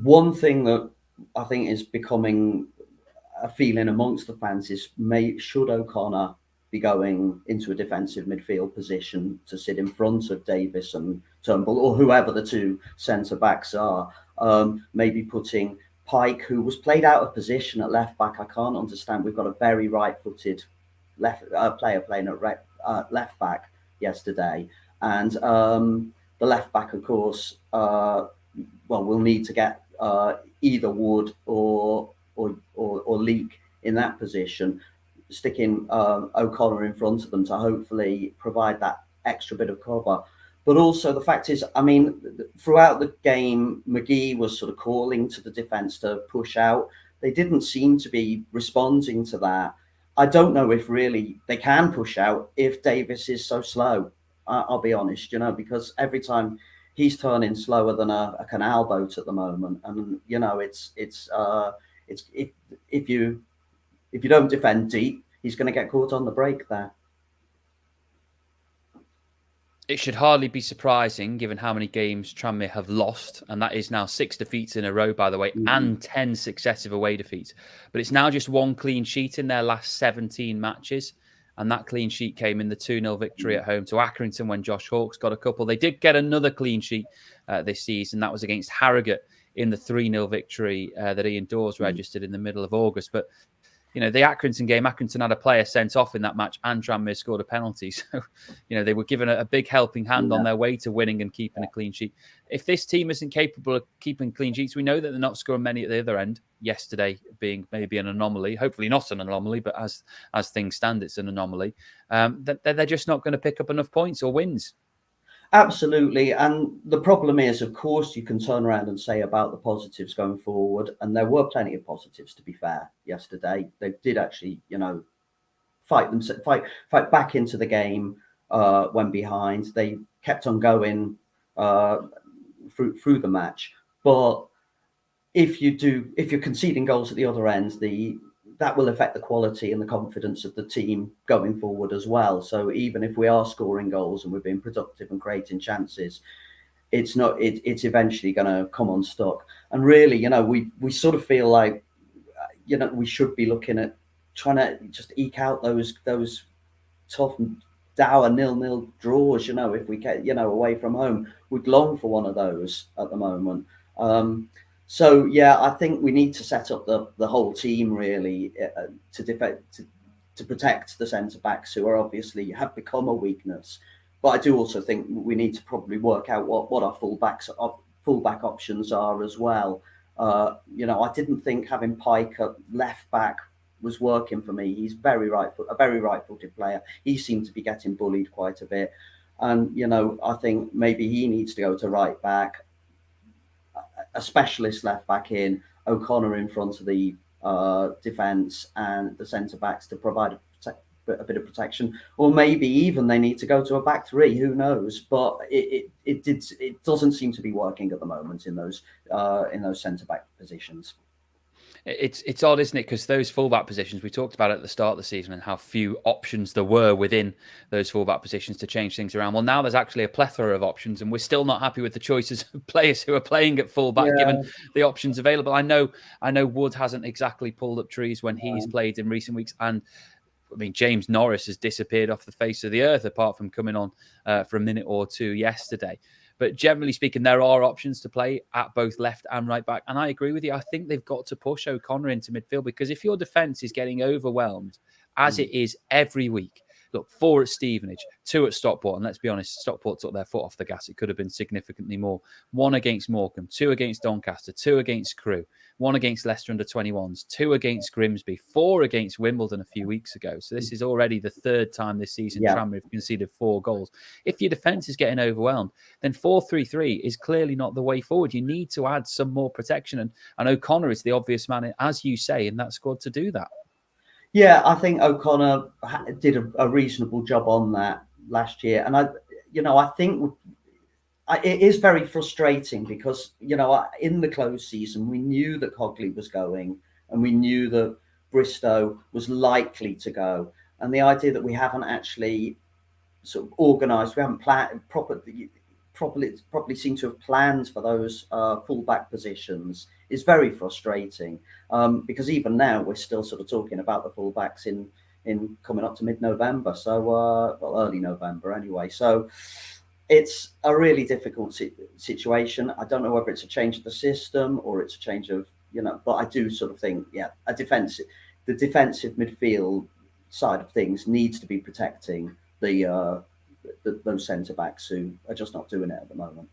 One thing that I think is becoming a feeling amongst the fans is should O'Connor be going into a defensive midfield position to sit in front of Davis and Turnbull or whoever the two centre backs are, maybe putting Pike, who was played out of position at left back. I can't understand. We've got a very right-footed left player playing at left back yesterday, and the left back, of course, we'll need to get either Wood or Leak in that position, sticking O'Connor in front of them to hopefully provide that extra bit of cover. But also the fact is, I mean, throughout the game, McGee was sort of calling to the defence to push out. They didn't seem to be responding to that. I don't know if really they can push out if Davis is so slow. I'll be honest, because every time he's turning slower than a canal boat at the moment, and it's if you don't defend deep, he's going to get caught on the break there. It should hardly be surprising given how many games Tranmere have lost, and that is now 6 defeats in a row, by the way, and 10 successive away defeats. But it's now just one clean sheet in their last 17 matches, and that clean sheet came in the 2-0 victory at home to Accrington when Josh Hawkes got a couple. They did get another clean sheet this season. That was against Harrogate in the 3-0 victory that Ian Dawes registered in the middle of August. But the Accrington game, Accrington had a player sent off in that match and Tranmere scored a penalty. So, they were given a big helping hand on their way to winning and keeping a clean sheet. If this team isn't capable of keeping clean sheets, we know that they're not scoring many at the other end, yesterday being maybe an anomaly, hopefully not an anomaly, but as things stand, it's an anomaly. They're just not going to pick up enough points or wins. Absolutely. And the problem is, of course, you can turn around and say about the positives going forward. And there were plenty of positives, to be fair, yesterday. They did actually, fight back into the game when behind. They kept on going through the match. But if you're conceding goals at the other end, that will affect the quality and the confidence of the team going forward as well. So even if we are scoring goals and we're being productive and creating chances, it's eventually going to come unstuck. And really, we sort of feel like, we should be looking at trying to just eke out those tough, dour 0-0 draws. If we get away from home, we'd long for one of those at the moment. So yeah, I think we need to set up the whole team really to protect the centre backs, who are obviously have become a weakness. But I do also think we need to probably work out what our fullback options are as well. I didn't think having Pike at left back was working for me. He's a very right-footed player. He seemed to be getting bullied quite a bit, and I think maybe he needs to go to right back, a specialist left back in, O'Connor in front of the defence and the centre backs to provide a bit of protection, or maybe even they need to go to a back three. Who knows? But it doesn't seem to be working at the moment in those centre back positions. It's odd, isn't it? Because those fullback positions, we talked about at the start of the season and how few options there were within those fullback positions to change things around. Well, now there's actually a plethora of options, and we're still not happy with the choices of players who are playing at fullback, given the options available. I know Wood hasn't exactly pulled up trees when he's played in recent weeks, and I mean, James Norris has disappeared off the face of the earth, apart from coming on for a minute or two yesterday. But generally speaking, there are options to play at both left and right back. And I agree with you. I think they've got to push O'Connor into midfield, because if your defence is getting overwhelmed, as it is every week, look, 4 at Stevenage, 2 at Stockport. And let's be honest, Stockport took their foot off the gas. It could have been significantly more. 1 against Morecambe, 2 against Doncaster, 2 against Crewe, 1 against Leicester under 21s, 2 against Grimsby, 4 against Wimbledon a few weeks ago. So this is already the 3rd time this season Tranmere have conceded 4 goals. If your defence is getting overwhelmed, then 4-3-3 is clearly not the way forward. You need to add some more protection. And O'Connor is the obvious man, as you say, in that squad to do that. Yeah, I think O'Connor did a reasonable job on that last year. And I think it is very frustrating because, in the closed season, we knew that Cogley was going and we knew that Bristow was likely to go. And the idea that we haven't actually sort of organised, we haven't probably seem to have planned for those fullback positions is very frustrating, because even now we're still sort of talking about the fullbacks in coming up to mid-November, so well, early November anyway. So it's a really difficult situation. I don't know whether it's a change of the system or it's a change of, but I do sort of think, the defensive midfield side of things needs to be protecting those centre backs who are just not doing it at the moment.